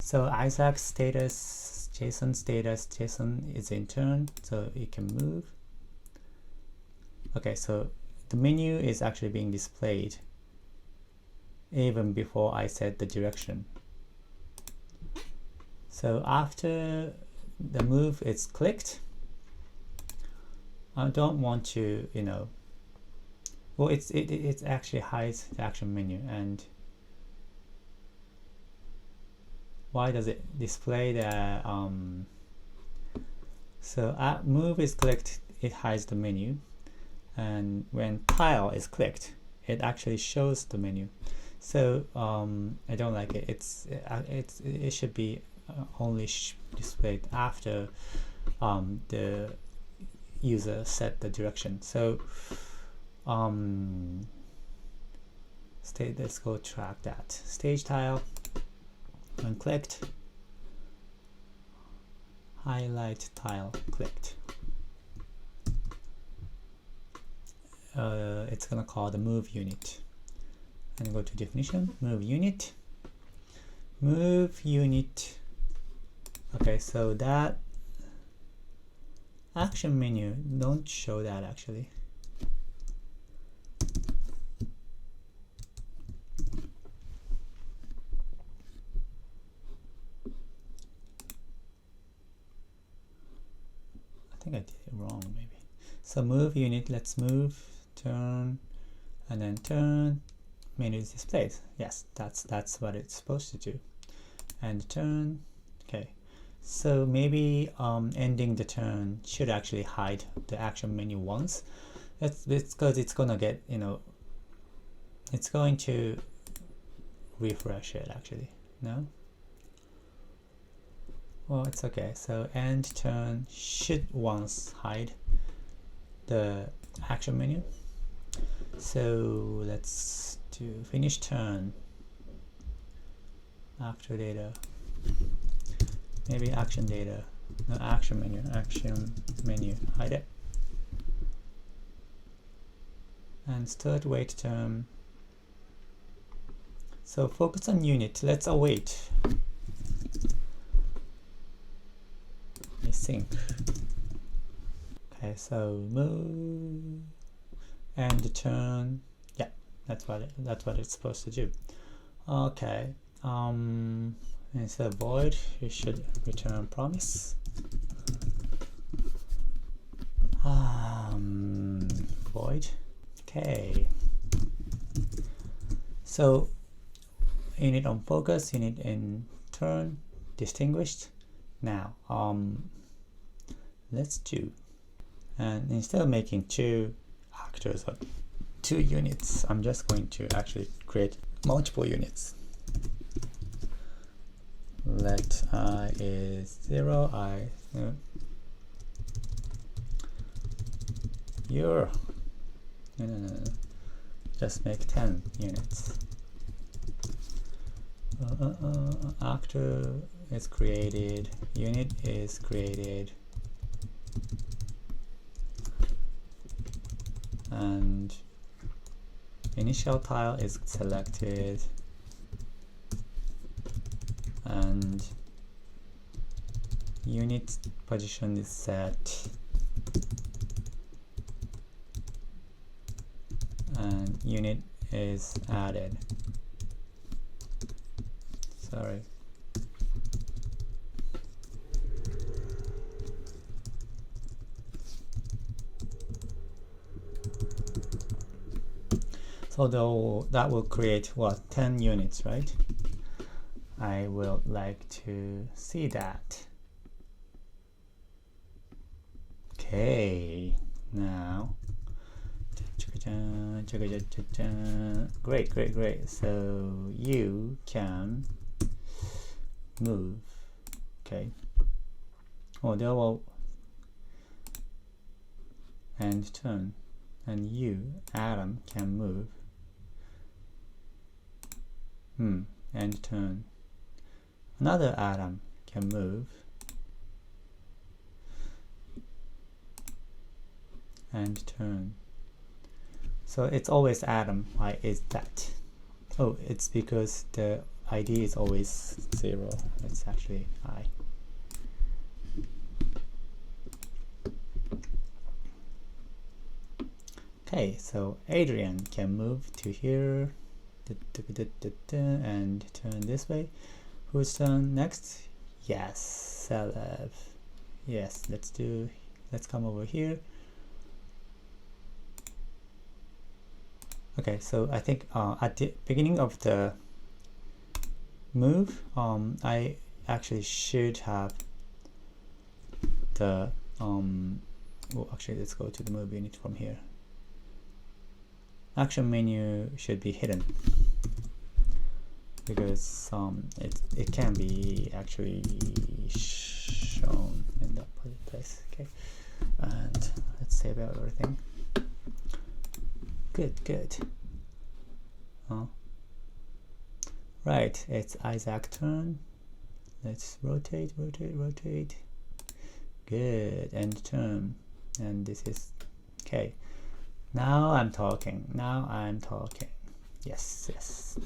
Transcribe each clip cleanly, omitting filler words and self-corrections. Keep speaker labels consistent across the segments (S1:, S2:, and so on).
S1: So Isaac status, JSON status, JSON is in turn, so it can move. Okay, so the menu is actually being displayed even before I set the direction. So after the move is clicked, I don't want to, well, it actually hides the action menu. And why does it display the so move is clicked, it hides the menu, and when tile is clicked, it actually shows the menu. So I don't like it. It should be only displayed after the user set the direction. So let's go track that. Stage tile, when clicked, highlight tile clicked. It's gonna call the move unit, and go to definition, move unit. Okay, so that action menu don't show that actually. I think I did it wrong maybe. So move unit, let's move, turn, and then turn, menu is displayed. Yes, that's what it's supposed to do. And turn, okay. So maybe ending the turn should actually hide the action menu once. It's because it's gonna get, it's going to refresh it actually. No? Well, it's okay. So end turn should once hide the action menu. So let's do finish turn. After data, maybe action data, no, action menu, hide it. And start wait term. So focus on unit, let's await. Async. Okay, so move and turn. Yeah, that's what it's supposed to do. Okay. Instead of void, you should return promise. Void. Okay. So unit on focus, unit in turn, distinguished. Now, let's do. And instead of making two actors or two units, I'm just going to actually create multiple units. Let I is 0, your no. Just make 10 units. Actor is created, unit is created, and initial tile is selected, and unit position is set, and unit is added. Sorry. So that will create what, 10 units, right? I will like to see that. Okay, now great. So you can move. Okay. Oh, there will and turn, and you, Adam, can move. And turn. Another Adam can move and turn. So it's always Adam. Why is that? Oh, it's because the ID is always 0. It's actually I. Okay, so Adrian can move to here and turn this way. Whose turn next? Yes, Celeb. Yes, let's come over here. Okay, so I think at the beginning of the move, I actually should have the well, actually let's go to the move unit from here. Action menu should be hidden because it can be actually shown in that place. Okay, and let's save out everything. Good. Right, it's Isaac's turn. Let's rotate. Good, end turn. And this is okay. Now I'm talking. Yes.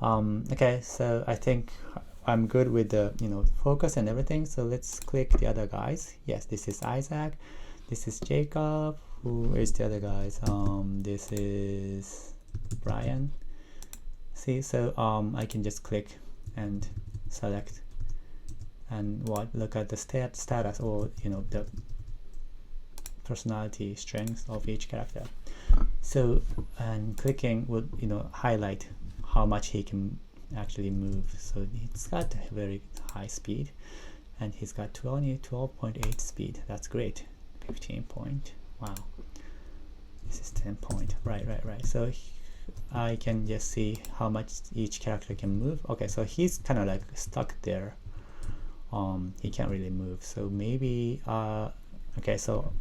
S1: Okay, so I think I'm good with the focus and everything. So let's click the other guys. Yes, this is Isaac. This is Jacob. Who is the other guys? This is Brian. See, so I can just click and select and look at the status or the personality strengths of each character. So and clicking would highlight how much he can actually move. So he's got a very high speed, and he's got 12.8 speed. That's great. 15 point. Wow. This is 10 point. Right. So I can just see how much each character can move. Okay, so he's kind of like stuck there. He can't really move. So maybe okay, so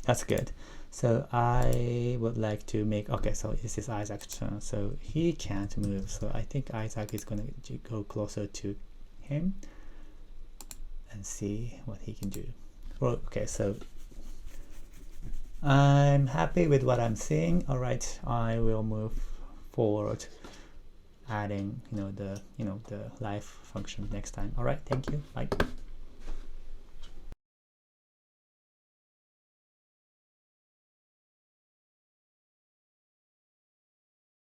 S1: that's good. So I would like to make, okay, so this is Isaac's turn. So he can't move. So I think Isaac is going to go closer to him and see what he can do. Well, okay, so I'm happy with what I'm seeing. All right, I will move forward, adding the live function next time. All right, thank you. Bye.